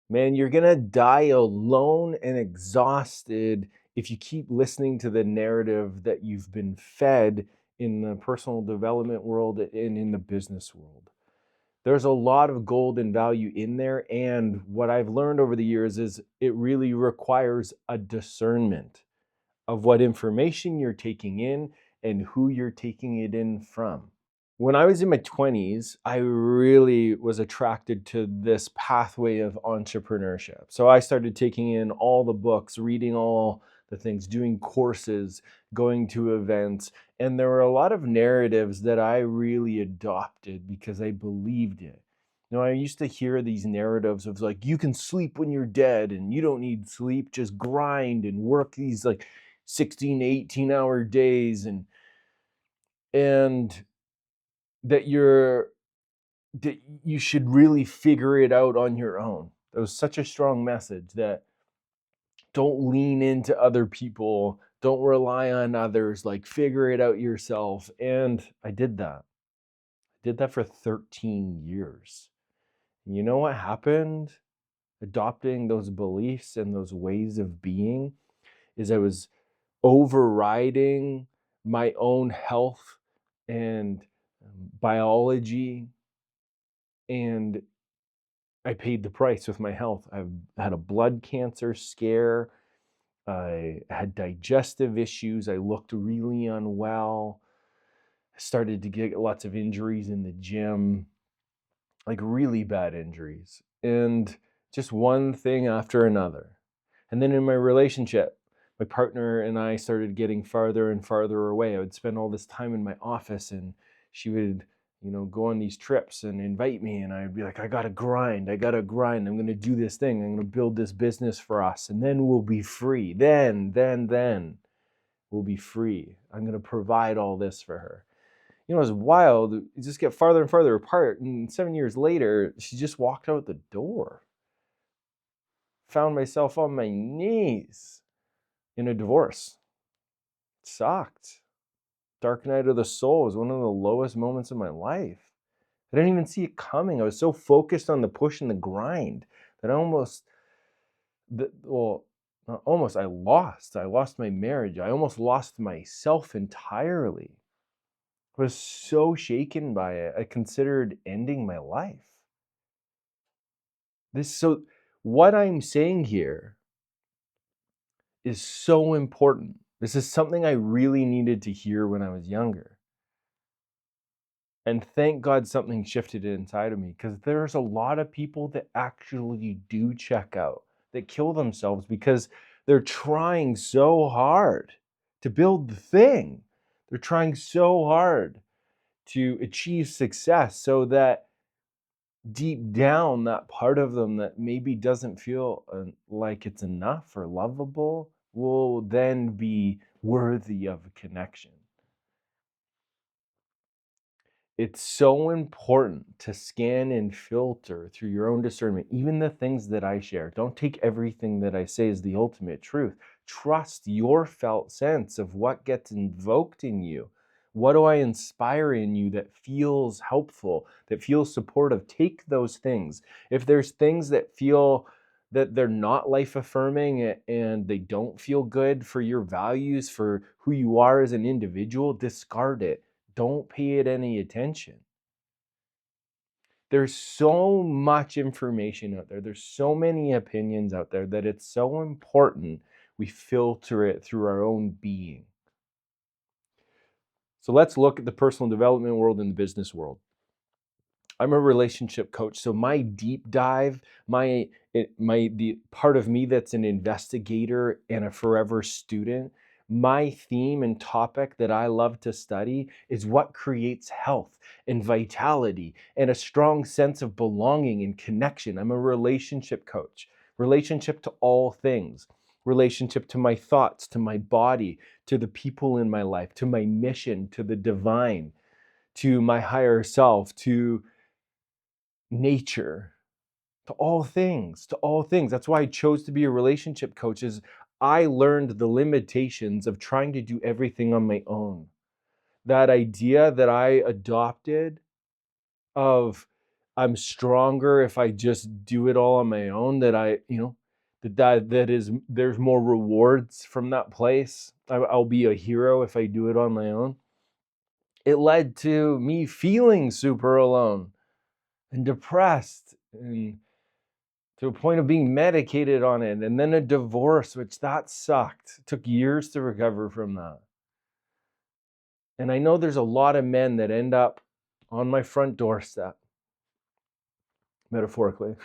Man, you're gonna die alone and exhausted if you keep listening to the narrative that you've been fed in the personal development world and in the business world. There's a lot of gold and value in there, and what I've learned over the years is it really requires a discernment of what information you're taking in and who you're taking it in from. When I was in my 20s, I really was attracted to this pathway of entrepreneurship. So I started taking in all the books, reading all the things, doing courses, going to events. And there were a lot of narratives that I really adopted because I believed it. I used to hear these narratives of like, you can sleep when you're dead and you don't need sleep, just grind and work these like 16, 18-hour days and that you should really figure it out on your own. That was such a strong message that don't lean into other people, don't rely on others, like figure it out yourself. And I did that. I did that for 13 years. And you know what happened? Adopting those beliefs and those ways of being is I was overriding my own health and biology, and I paid the price with my health. I've had a blood cancer scare. I had digestive issues. I looked really unwell. I started to get lots of injuries in the gym, like really bad injuries. And just one thing after another. And then in my relationship, my partner and I started getting farther and farther away. I would spend all this time in my office and she would, go on these trips and invite me. And I'd be like, I got to grind. I'm going to do this thing. I'm going to build this business for us. And then we'll be free. Then we'll be free. I'm going to provide all this for her. It was wild. You just get farther and farther apart. And 7 years later, she just walked out the door. Found myself on my knees in a divorce. It sucked. Dark night of the soul was one of the lowest moments of my life. I didn't even see it coming. I was so focused on the push and the grind that I I lost my marriage. I almost lost myself entirely. I was so shaken by it. I considered ending my life. What I'm saying here is so important. This is something I really needed to hear when I was younger. And thank God something shifted inside of me, because there's a lot of people that actually do check out, that kill themselves because they're trying so hard to build the thing. They're trying so hard to achieve success so that deep down, that part of them that maybe doesn't feel like it's enough or lovable will then be worthy of a connection. It's so important to scan and filter through your own discernment, even the things that I share. Don't take everything that I say as the ultimate truth. Trust your felt sense of what gets invoked in you. What do I inspire in you that feels helpful, that feels supportive? Take those things. If there's things that feel that they're not life affirming and they don't feel good for your values, for who you are as an individual, discard it. Don't pay it any attention. There's so much information out there. There's so many opinions out there that it's so important we filter it through our own being. So let's look at the personal development world and the business world. I'm a relationship coach, so my deep dive, the part of me that's an investigator and a forever student, my theme and topic that I love to study is what creates health and vitality and a strong sense of belonging and connection. I'm a relationship coach, relationship to all things, relationship to my thoughts, to my body, to the people in my life, to my mission, to the divine, to my higher self, to nature, to all things, to all things. That's why I chose to be a relationship coach, is I learned the limitations of trying to do everything on my own. That idea that I adopted of I'm stronger if I just do it all on my own, that there's more rewards from that place. I'll be a hero if I do it on my own. It led to me feeling super alone and depressed, and to a point of being medicated on it, and then a divorce, which that sucked. It took years to recover from that. And I know there's a lot of men that end up on my front doorstep, metaphorically,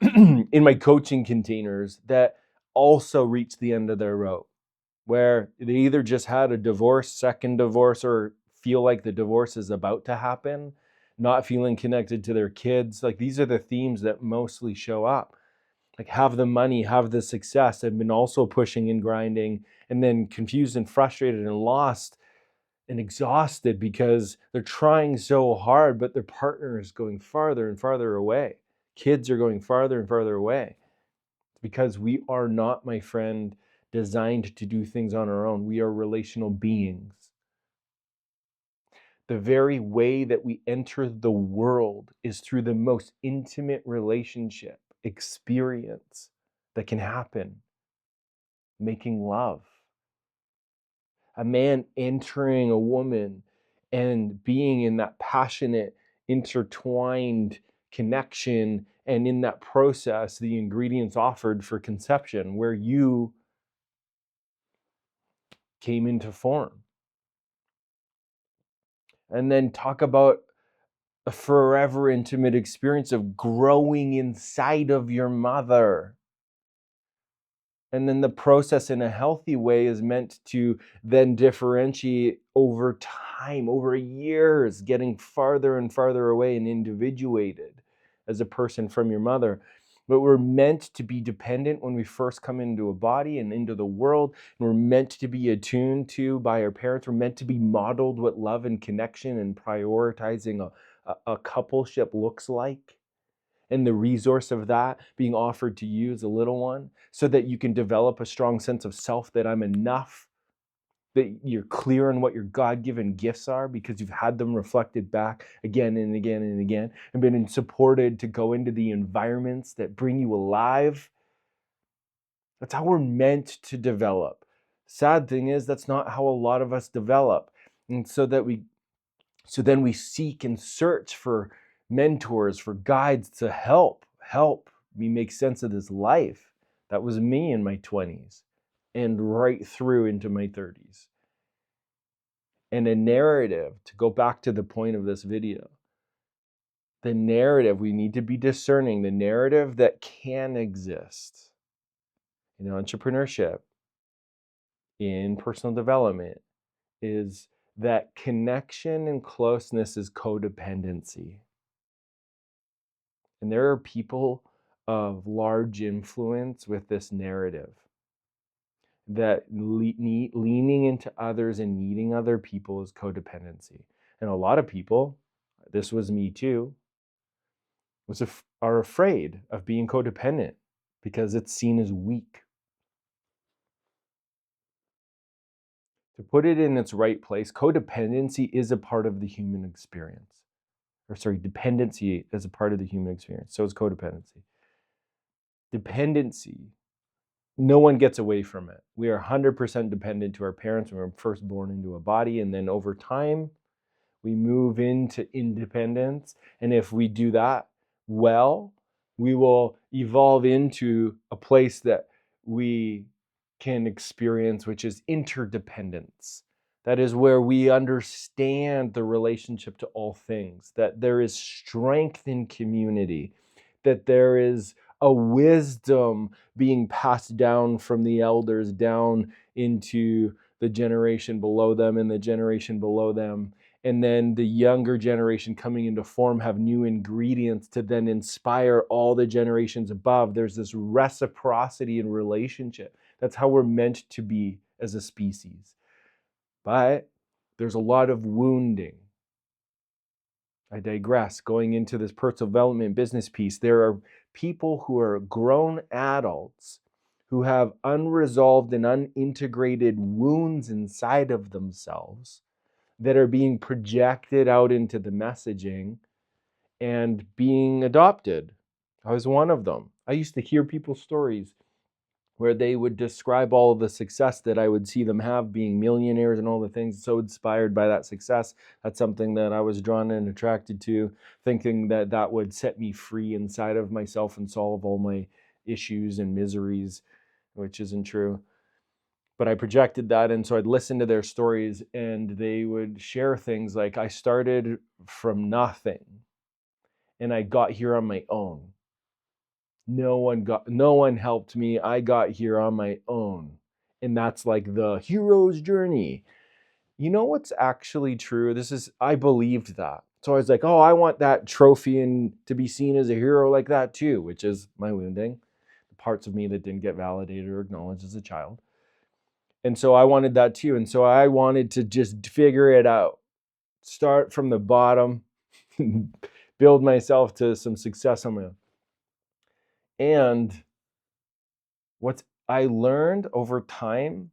in my coaching containers, that also reach the end of their rope, where they either just had a divorce, second divorce, or feel like the divorce is about to happen, not feeling connected to their kids. Like, these are the themes that mostly show up. Like, have the money, have the success, have been also pushing and grinding, and then confused and frustrated and lost and exhausted because they're trying so hard, but their partner is going farther and farther away. Kids are going farther and farther away, because we are not, my friend, designed to do things on our own. We are relational beings. The very way that we enter the world is through the most intimate relationship experience that can happen: making love. A man entering a woman and being in that passionate, intertwined connection, and in that process, the ingredients offered for conception, where you came into form. And then talk about a forever intimate experience of growing inside of your mother. And then the process, in a healthy way, is meant to then differentiate over time, over years, getting farther and farther away and individuated as a person from your mother. But we're meant to be dependent when we first come into a body and into the world. And we're meant to be attuned to by our parents. We're meant to be modeled what love and connection and prioritizing a coupleship looks like, and the resource of that being offered to you as a little one, so that you can develop a strong sense of self, that I'm enough, that you're clear on what your God-given gifts are because you've had them reflected back again and again and again, and been supported to go into the environments that bring you alive. That's how we're meant to develop. Sad thing is, that's not how a lot of us develop. And so then we seek and search for mentors, for guides to help me make sense of this life. That was me in my 20s and right through into my 30s. And a narrative, to go back to the point of this video, the narrative, we need to be discerning, the narrative that can exist in entrepreneurship, in personal development, is that connection and closeness is codependency. And there are people of large influence with this narrative, that leaning into others and needing other people is codependency. And a lot of people, this was me too, are afraid of being codependent because it's seen as weak. To put it in its right place, codependency is a part of the human experience. Dependency is a part of the human experience. So is codependency. Dependency, no one gets away from it. We are 100% dependent to our parents when we're first born into a body, and then over time, we move into independence. And if we do that well, we will evolve into a place that we can experience, which is interdependence. That is where we understand the relationship to all things, that there is strength in community, that there is a wisdom being passed down from the elders down into the generation below them and the generation below them. And then the younger generation coming into form have new ingredients to then inspire all the generations above. There's this reciprocity in relationship. That's how we're meant to be as a species. But there's a lot of wounding. I digress. Going into this personal development business piece, there are people who are grown adults who have unresolved and unintegrated wounds inside of themselves that are being projected out into the messaging, and being adopted. I was one of them. I used to hear people's stories where they would describe all of the success that I would see them have, being millionaires and all the things, so inspired by that success. That's something that I was drawn and attracted to, thinking that that would set me free inside of myself and solve all my issues and miseries, which isn't true. But I projected that, and so I'd listen to their stories, and they would share things like, I started from nothing and I got here on my own. No one helped me. I got here on my own. And that's like the hero's journey. You know what's actually true? I believed that. So I was like, oh, I want that trophy and to be seen as a hero like that too, which is my wounding, the parts of me that didn't get validated or acknowledged as a child. And so I wanted that too. And so I wanted to just figure it out, start from the bottom, build myself to some success on my own. And what I learned over time,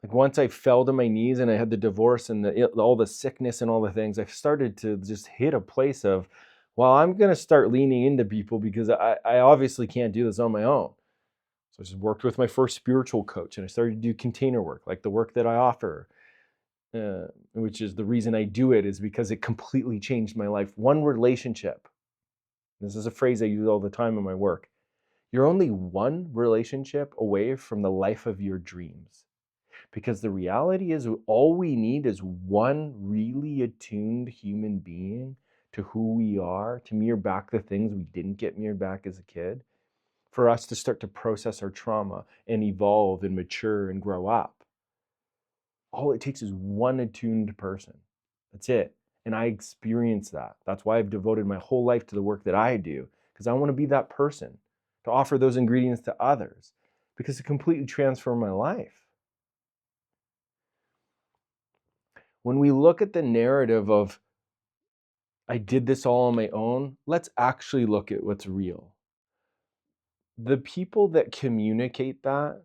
like once I fell to my knees and I had the divorce and all the sickness and all the things, I started to just hit a place of, well, I'm going to start leaning into people because I obviously can't do this on my own. So I just worked with my first spiritual coach and I started to do container work, like the work that I offer, which is the reason I do it, is because it completely changed my life. One relationship. This is a phrase I use all the time in my work. You're only one relationship away from the life of your dreams. Because the reality is, all we need is one really attuned human being to who we are, to mirror back the things we didn't get mirrored back as a kid, for us to start to process our trauma and evolve and mature and grow up. All it takes is one attuned person. That's it. And I experience that. That's why I've devoted my whole life to the work that I do, because I want to be that person, to offer those ingredients to others, because it completely transformed my life. When we look at the narrative of, I did this all on my own, let's actually look at what's real. The people that communicate that,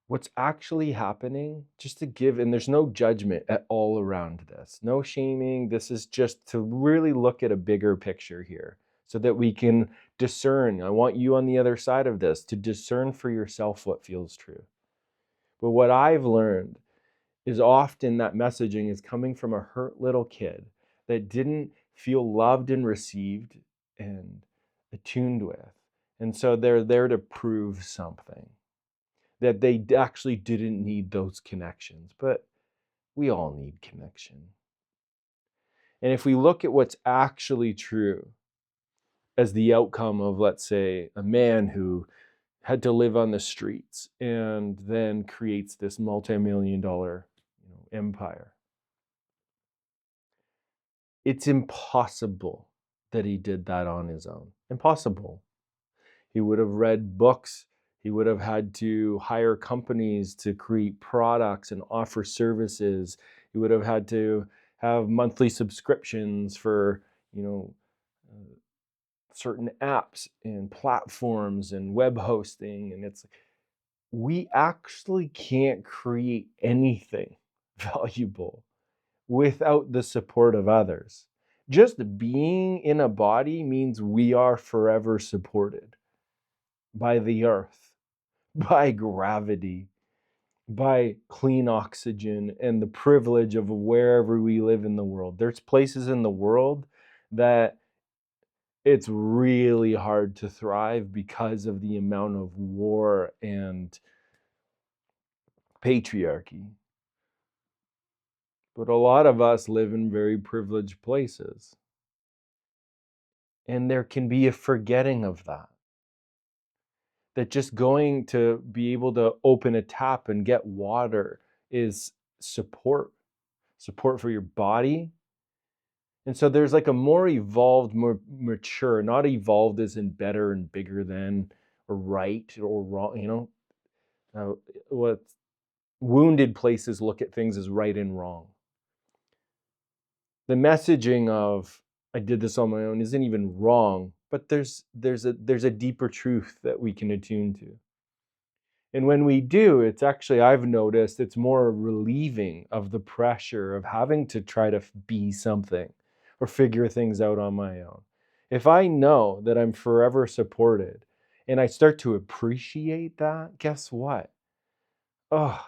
what's actually happening, just to give, and there's no judgment at all around this, no shaming. This is just to really look at a bigger picture here so that we can discern. I want you on the other side of this to discern for yourself what feels true. But what I've learned is often that messaging is coming from a hurt little kid that didn't feel loved and received and attuned with. And so they're there to prove something, that they actually didn't need those connections. But we all need connection. And if we look at what's actually true as the outcome of, let's say, a man who had to live on the streets and then creates this multi-million-dollar empire, it's impossible that he did that on his own. Impossible. He would have read books. He would have had to hire companies to create products and offer services. He would have had to have monthly subscriptions for, certain apps and platforms and web hosting. And we actually can't create anything valuable without the support of others. Just being in a body means we are forever supported by the earth, by gravity, by clean oxygen, and the privilege of wherever we live in the world. There's places in the world that it's really hard to thrive because of the amount of war and patriarchy. But a lot of us live in very privileged places. And there can be a forgetting of that. That just going to be able to open a tap and get water is support for your body. And so there's like a more evolved, more mature, not evolved as in better and bigger than or right or wrong, what wounded places look at things as right and wrong. The messaging of I did this on my own isn't even wrong, but there's a deeper truth that we can attune to. And when we do, it's actually, I've noticed, it's more relieving of the pressure of having to try to be something or figure things out on my own. If I know that I'm forever supported and I start to appreciate that, guess what? Oh,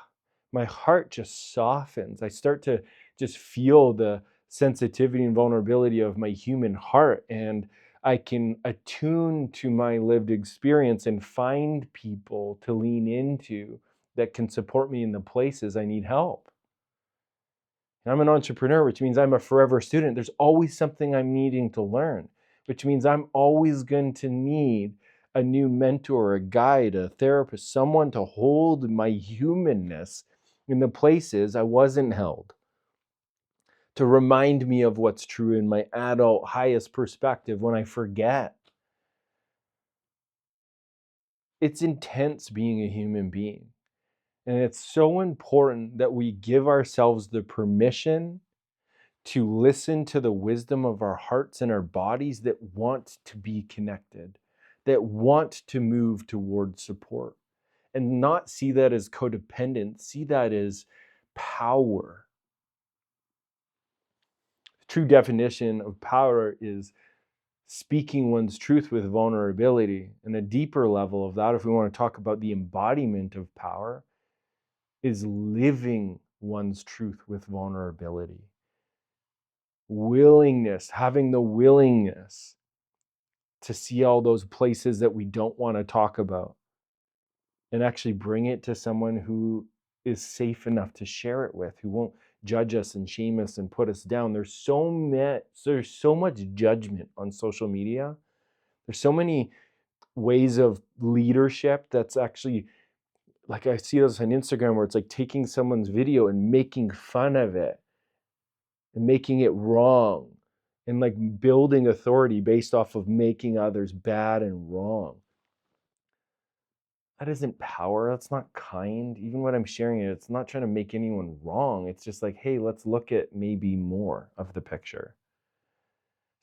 my heart just softens. I start to just feel the sensitivity and vulnerability of my human heart, and I can attune to my lived experience and find people to lean into that can support me in the places I need help. And I'm an entrepreneur, which means I'm a forever student. There's always something I'm needing to learn, which means I'm always going to need a new mentor, a guide, a therapist, someone to hold my humanness in the places I wasn't held, to remind me of what's true in my adult highest perspective when I forget. It's intense being a human being. And it's so important that we give ourselves the permission to listen to the wisdom of our hearts and our bodies that want to be connected, that want to move towards support, and not see that as codependent, see that as power. The true definition of power is speaking one's truth with vulnerability. And a deeper level of that, if we want to talk about the embodiment of power, is living one's truth with vulnerability. Willingness, having the willingness to see all those places that we don't want to talk about and actually bring it to someone who is safe enough to share it with, who won't judge us and shame us and put us down. There's so much judgment on social media. There's so many ways of leadership that's actually, like, I see this on Instagram where it's like taking someone's video and making fun of it and making it wrong and like building authority based off of making others bad and wrong. That isn't power. That's not kind. Even when I'm sharing it, it's not trying to make anyone wrong. It's just like, hey, let's look at maybe more of the picture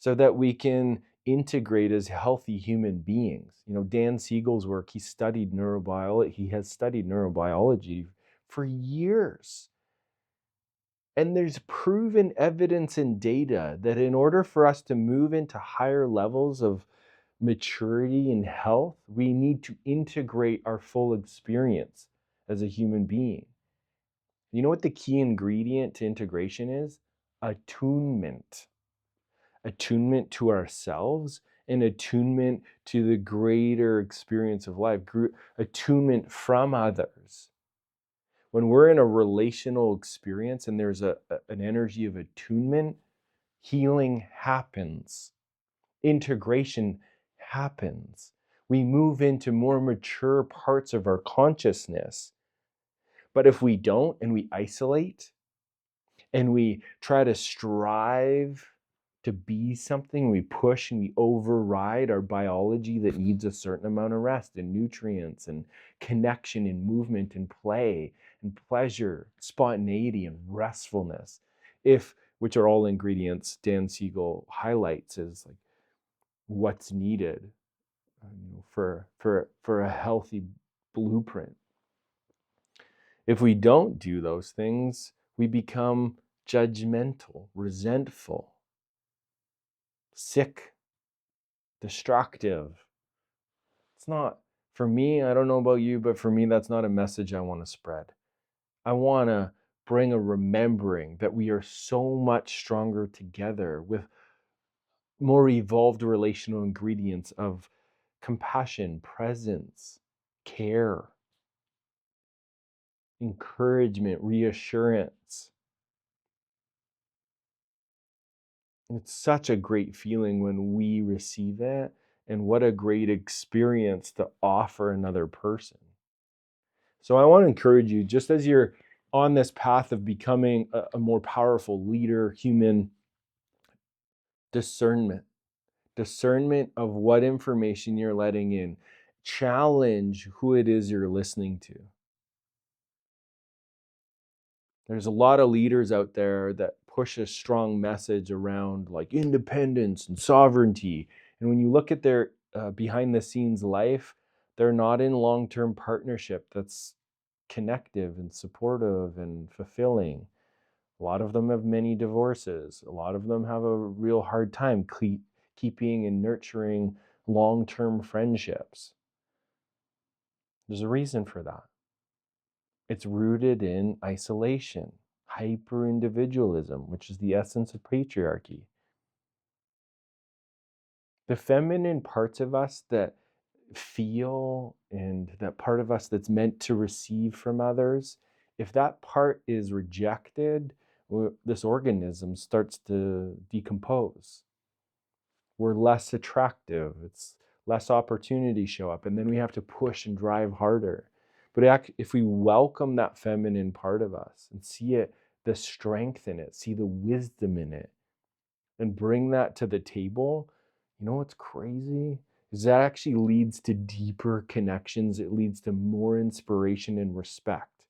so that we can integrate as healthy human beings. You know, Dan Siegel's work, he has studied neurobiology for years. And there's proven evidence and data that in order for us to move into higher levels of maturity and health, we need to integrate our full experience as a human being. You know what the key ingredient to integration is? Attunement. Attunement to ourselves and attunement to the greater experience of life, attunement from others. When we're in a relational experience and there's an energy of attunement, healing happens. Integration happens. We move into more mature parts of our consciousness. But if we don't and we isolate and we try to strive to be something, we push and we override our biology that needs a certain amount of rest and nutrients and connection and movement and play and pleasure, spontaneity and restfulness, which are all ingredients Dan Siegel highlights as like what's needed for a healthy blueprint. If we don't do those things, we become judgmental, resentful, sick, destructive. It's not, for me, I don't know about you, but for me, that's not a message I want to spread. I want to bring a remembering that we are so much stronger together with more evolved relational ingredients of compassion, presence, care, encouragement, reassurance. It's such a great feeling when we receive it, and what a great experience to offer another person. So I want to encourage you, just as you're on this path of becoming a more powerful leader, human, discernment of what information you're letting in. Challenge who it is you're listening to. There's a lot of leaders out there that push a strong message around like independence and sovereignty. And when you look at their behind the scenes life, they're not in long-term partnership that's connective and supportive and fulfilling. A lot of them have many divorces. A lot of them have a real hard time keeping and nurturing long-term friendships. There's a reason for that. It's rooted in isolation, hyper-individualism, which is the essence of patriarchy. The feminine parts of us that feel, and that part of us that's meant to receive from others, if that part is rejected, this organism starts to decompose. We're less attractive. It's less opportunities show up, and then we have to push and drive harder. But if we welcome that feminine part of us and see it, the strength in it, see the wisdom in it, and bring that to the table, you know what's crazy? Is that actually leads to deeper connections. It leads to more inspiration and respect.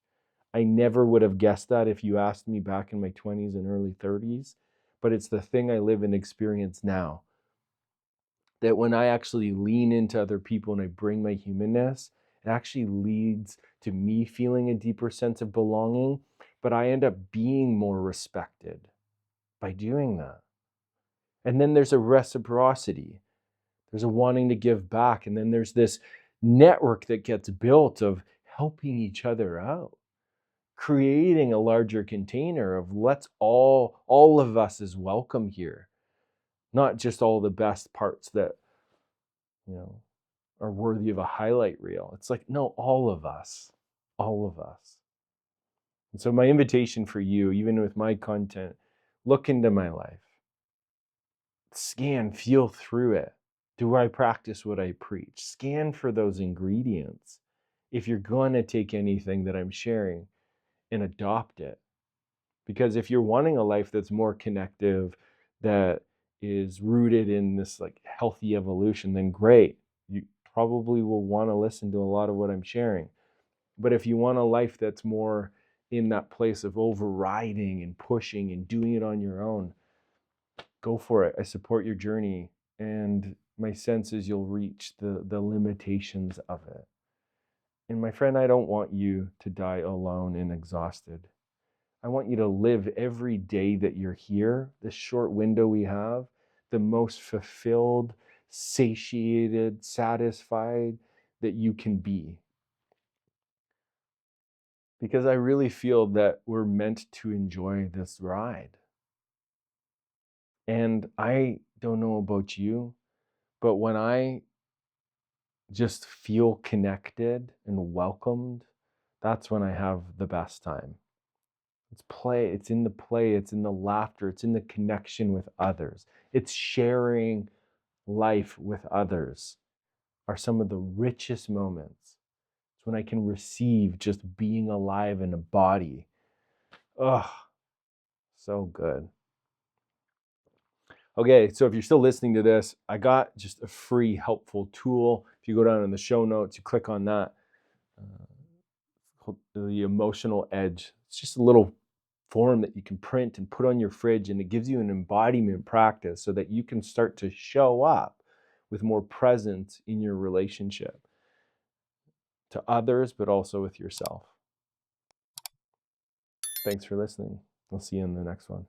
I never would have guessed that if you asked me back in my 20s and early 30s, but it's the thing I live and experience now. That when I actually lean into other people and I bring my humanness, it actually leads to me feeling a deeper sense of belonging, but I end up being more respected by doing that. And then there's a reciprocity. There's a wanting to give back. And then there's this network that gets built of helping each other out, creating a larger container of let's all of us is welcome here. Not just all the best parts that, you know, are worthy of a highlight reel. It's like, no, all of us, all of us. And so my invitation for you, even with my content, look into my life, scan, feel through it. Do I practice what I preach? Scan for those ingredients. If you're going to take anything that I'm sharing and adopt it. Because if you're wanting a life that's more connective, that is rooted in this like healthy evolution, then great. You probably will want to listen to a lot of what I'm sharing. But if you want a life that's more in that place of overriding and pushing and doing it on your own, go for it. I support your journey. And my sense is you'll reach the limitations of it. And my friend, I don't want you to die alone and exhausted. I want you to live every day that you're here, this short window we have, the most fulfilled, satiated, satisfied that you can be. Because I really feel that we're meant to enjoy this ride. And I don't know about you, but when I just feel connected and welcomed, that's when I have the best time. It's play, it's in the play, it's in the laughter, it's in the connection with others. It's sharing life with others are some of the richest moments. It's when I can receive just being alive in a body. Oh, so good. Okay, so if you're still listening to this, I got just a free helpful tool. If you go down in the show notes, you click on that, the emotional edge. It's just a little form that you can print and put on your fridge, and it gives you an embodiment practice so that you can start to show up with more presence in your relationship to others, but also with yourself. Thanks for listening. I'll see you in the next one.